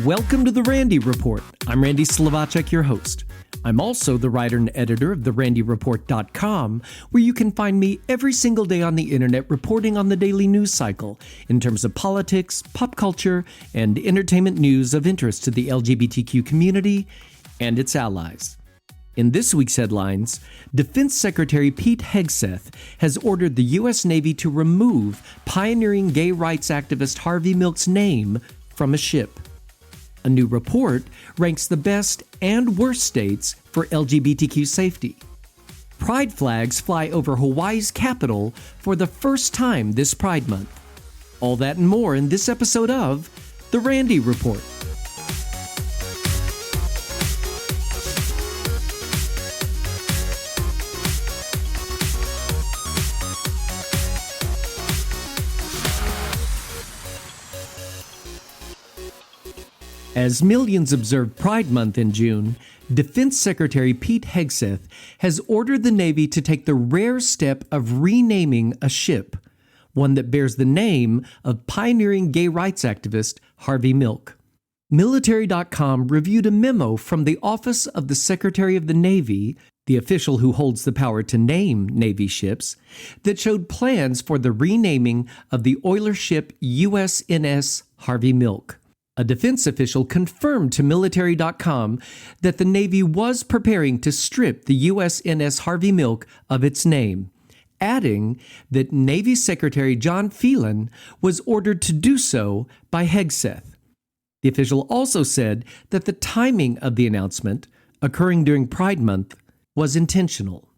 Welcome to the Randy Report. I'm Randy Slovacek, your host. I'm also the writer and editor of therandyreport.com, where you can find me every single day on the internet reporting on the daily news cycle in terms of politics, pop culture, and entertainment news of interest to the LGBTQ community and its allies. In this week's headlines, Defense Secretary Pete Hegseth has ordered the U.S. Navy to remove pioneering gay rights activist Harvey Milk's name from a ship. A new report ranks the best and worst states for LGBTQ safety. Pride flags fly over Hawaii's capital for the first time this Pride Month. All that and more in this episode of The Randy Report. As millions observe Pride Month in June, Defense Secretary Pete Hegseth has ordered the Navy to take the rare step of renaming a ship, one that bears the name of pioneering gay rights activist Harvey Milk. Military.com reviewed a memo from the Office of the Secretary of the Navy, the official who holds the power to name Navy ships, that showed plans for the renaming of the oiler ship USNS Harvey Milk. A defense official confirmed to Military.com that the Navy was preparing to strip the USNS Harvey Milk of its name, adding that Navy Secretary John Phelan was ordered to do so by Hegseth. The official also said that the timing of the announcement, occurring during Pride Month, was intentional.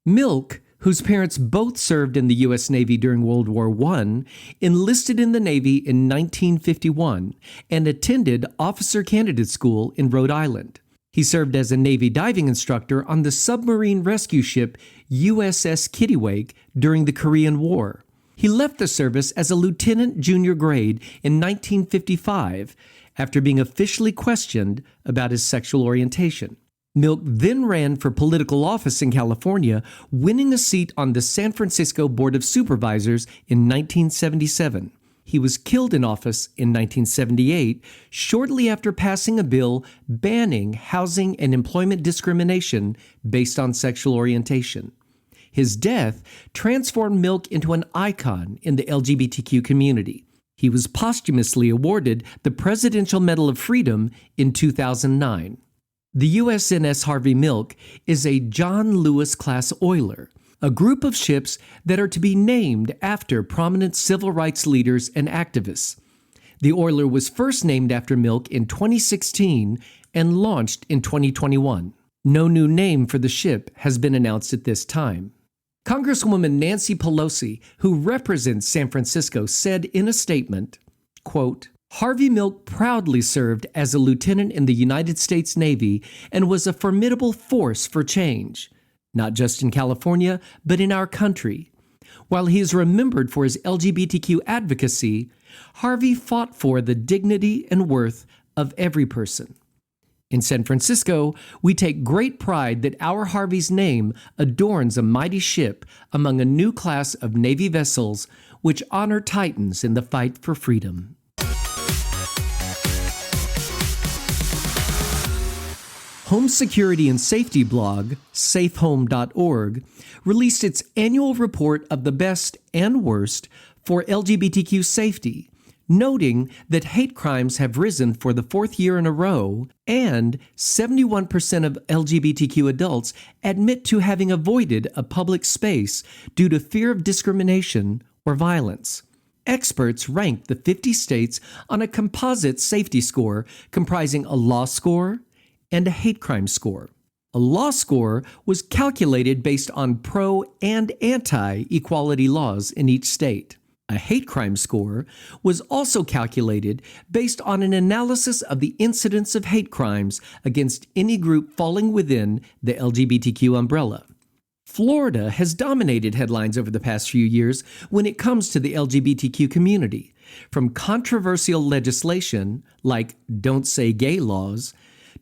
Milk, whose parents both served in the U.S. Navy during World War I, enlisted in the Navy in 1951 and attended Officer Candidate School in Rhode Island. He served as a Navy diving instructor on the submarine rescue ship USS Kittiwake during the Korean War. He left the service as a lieutenant junior grade in 1955 after being officially questioned about his sexual orientation. Milk then ran for political office in California, winning a seat on the San Francisco Board of Supervisors in 1977. He was killed in office in 1978, shortly after passing a bill banning housing and employment discrimination based on sexual orientation. His death transformed Milk into an icon in the LGBTQ community. He was posthumously awarded the Presidential Medal of Freedom in 2009. The USNS Harvey Milk is a John Lewis-class oiler, a group of ships that are to be named after prominent civil rights leaders and activists. The oiler was first named after Milk in 2016 and launched in 2021. No new name for the ship has been announced at this time. Congresswoman Nancy Pelosi, who represents San Francisco, said in a statement, quote, Harvey Milk proudly served as a lieutenant in the United States Navy and was a formidable force for change, not just in California, but in our country. While he is remembered for his LGBTQ advocacy, Harvey fought for the dignity and worth of every person. In San Francisco, we take great pride that our Harvey's name adorns a mighty ship among a new class of Navy vessels which honor Titans in the fight for freedom. Home security and safety blog, safehome.org, released its annual report of the best and worst for LGBTQ safety, noting that hate crimes have risen for the fourth year in a row, and 71% of LGBTQ adults admit to having avoided a public space due to fear of discrimination or violence. Experts ranked the 50 states on a composite safety score comprising a law score and a hate crime score. A law score was calculated based on pro- and anti-equality laws in each state. A hate crime score was also calculated based on an analysis of the incidence of hate crimes against any group falling within the LGBTQ umbrella. Florida has dominated headlines over the past few years when it comes to the LGBTQ community, from controversial legislation like Don't Say Gay laws,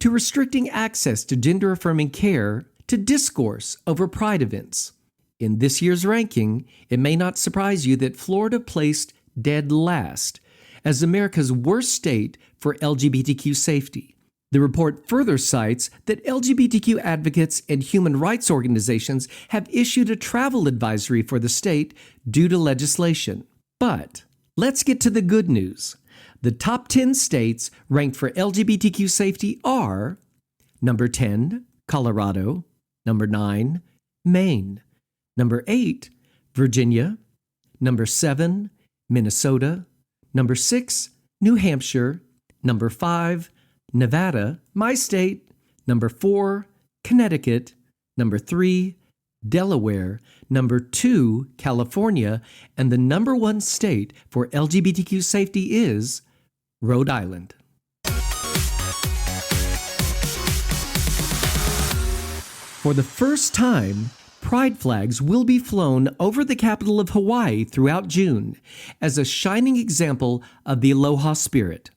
to restricting access to gender-affirming care, to discourse over pride events. In this year's ranking, it may not surprise you that Florida placed dead last, as America's worst state for LGBTQ safety. The report further cites that LGBTQ advocates and human rights organizations have issued a travel advisory for the state due to legislation. But let's get to the good news. The top 10 states ranked for LGBTQ safety are number 10, Colorado, number 9, Maine, number 8, Virginia, number 7, Minnesota, number 6, New Hampshire, number 5, Nevada, my state, number 4, Connecticut, number 3, Delaware, number 2, California, and the number 1 state for LGBTQ safety is Rhode Island. For the first time, pride flags will be flown over the capital of Hawaii throughout June as a shining example of the aloha spirit.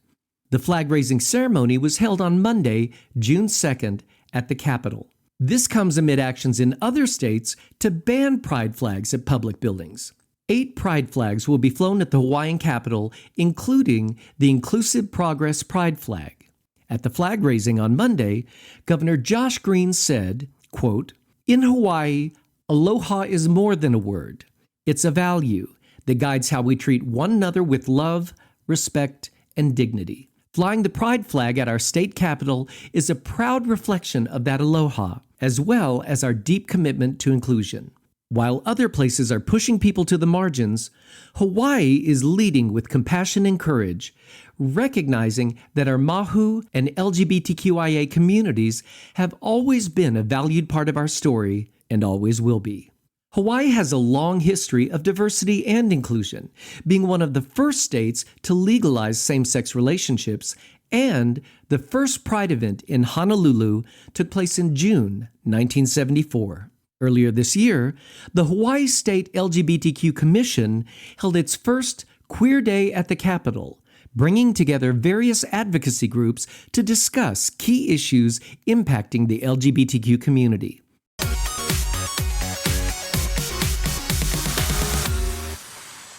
The flag-raising ceremony was held on Monday, June 2nd, at the Capitol. This comes amid actions in other states to ban pride flags at public buildings. 8 pride flags will be flown at the Hawaiian Capitol, including the Inclusive Progress Pride flag. At the flag-raising on Monday, Governor Josh Green said, quote, "In Hawaii, aloha is more than a word. It's a value that guides how we treat one another with love, respect, and dignity. Flying the pride flag at our state capitol is a proud reflection of that aloha, as well as our deep commitment to inclusion. While other places are pushing people to the margins, Hawaii is leading with compassion and courage, recognizing that our Mahu and LGBTQIA communities have always been a valued part of our story and always will be." Hawaii has a long history of diversity and inclusion, being one of the first states to legalize same-sex relationships, and the first Pride event in Honolulu took place in June 1974. Earlier this year, the Hawaii State LGBTQ Commission held its first Queer Day at the Capitol, bringing together various advocacy groups to discuss key issues impacting the LGBTQ community.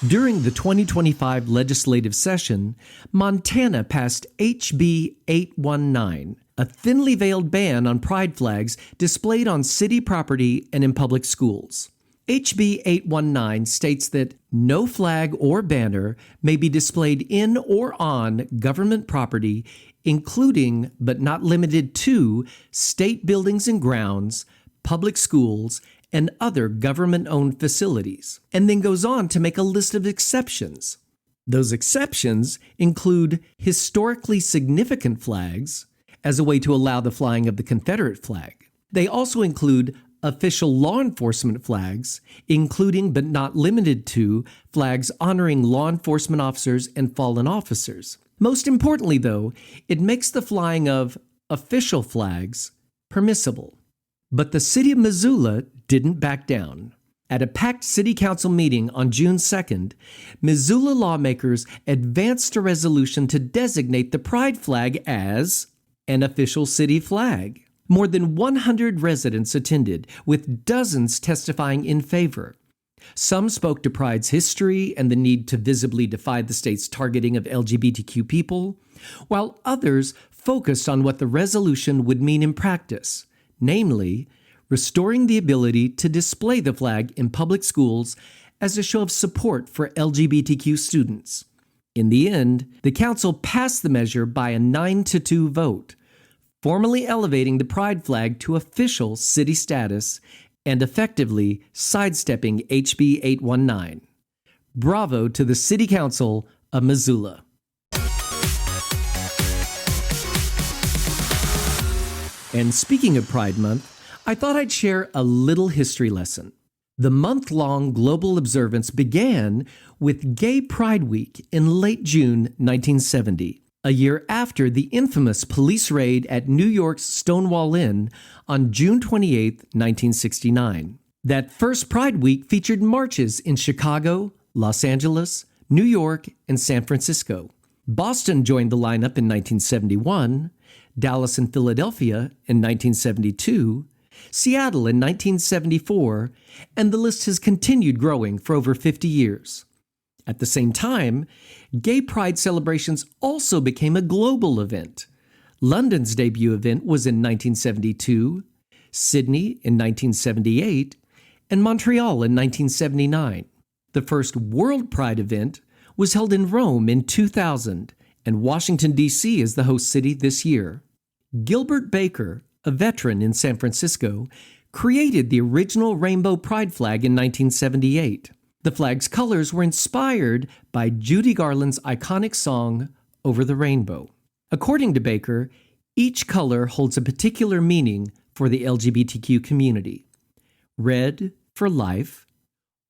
During the 2025 legislative session, Montana passed HB 819, a thinly veiled ban on pride flags displayed on city property and in public schools. HB 819 states that no flag or banner may be displayed in or on government property, including but not limited to state buildings and grounds, public schools, and other government-owned facilities, and then goes on to make a list of exceptions. Those exceptions include historically significant flags as a way to allow the flying of the Confederate flag. They also include official law enforcement flags, including but not limited to flags honoring law enforcement officers and fallen officers. Most importantly, though, it makes the flying of official flags permissible. But the city of Missoula didn't back down. At a packed city council meeting on June 2nd, Missoula lawmakers advanced a resolution to designate the pride flag as an official city flag. More than 100 residents attended, with dozens testifying in favor. Some spoke to Pride's history and the need to visibly defy the state's targeting of LGBTQ people, while others focused on what the resolution would mean in practice, namely, restoring the ability to display the flag in public schools as a show of support for LGBTQ students. In the end, the council passed the measure by a 9-2 vote, formally elevating the pride flag to official city status and effectively sidestepping HB 819. Bravo to the City Council of Missoula. And speaking of Pride Month, I thought I'd share a little history lesson. The month-long global observance began with Gay Pride Week in late June 1970, a year after the infamous police raid at New York's Stonewall Inn on June 28, 1969. That first Pride Week featured marches in Chicago, Los Angeles, New York, and San Francisco. Boston joined the lineup in 1971, Dallas and Philadelphia in 1972, Seattle in 1974, and the list has continued growing for over 50 years. At the same time, gay pride celebrations also became a global event. London's debut event was in 1972, Sydney in 1978, and Montreal in 1979. The first World Pride event was held in Rome in 2000, and Washington, D.C. is the host city this year. Gilbert Baker, a veteran in San Francisco, created the original rainbow pride flag in 1978. The flag's colors were inspired by Judy Garland's iconic song, Over the Rainbow. According to Baker, each color holds a particular meaning for the LGBTQ community. Red for life,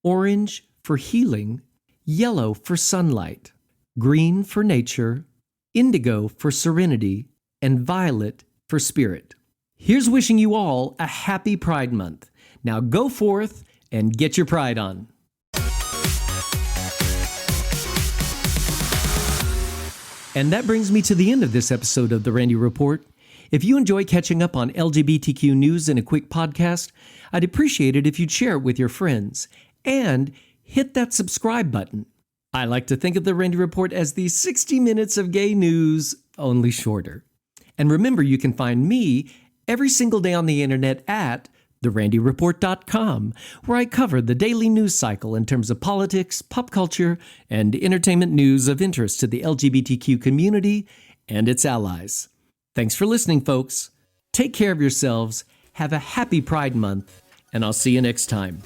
orange for healing, yellow for sunlight, green for nature, indigo for serenity, and violet for spirit. Here's wishing you all a happy Pride Month. Now go forth and get your pride on. And that brings me to the end of this episode of The Randy Report. If you enjoy catching up on LGBTQ news in a quick podcast, I'd appreciate it if you'd share it with your friends and hit that subscribe button. I like to think of The Randy Report as the 60 minutes of gay news, only shorter. And remember, you can find me every single day on the internet at therandyreport.com, where I cover the daily news cycle in terms of politics, pop culture, and entertainment news of interest to the LGBTQ community and its allies. Thanks for listening, folks. Take care of yourselves, have a happy Pride Month, and I'll see you next time.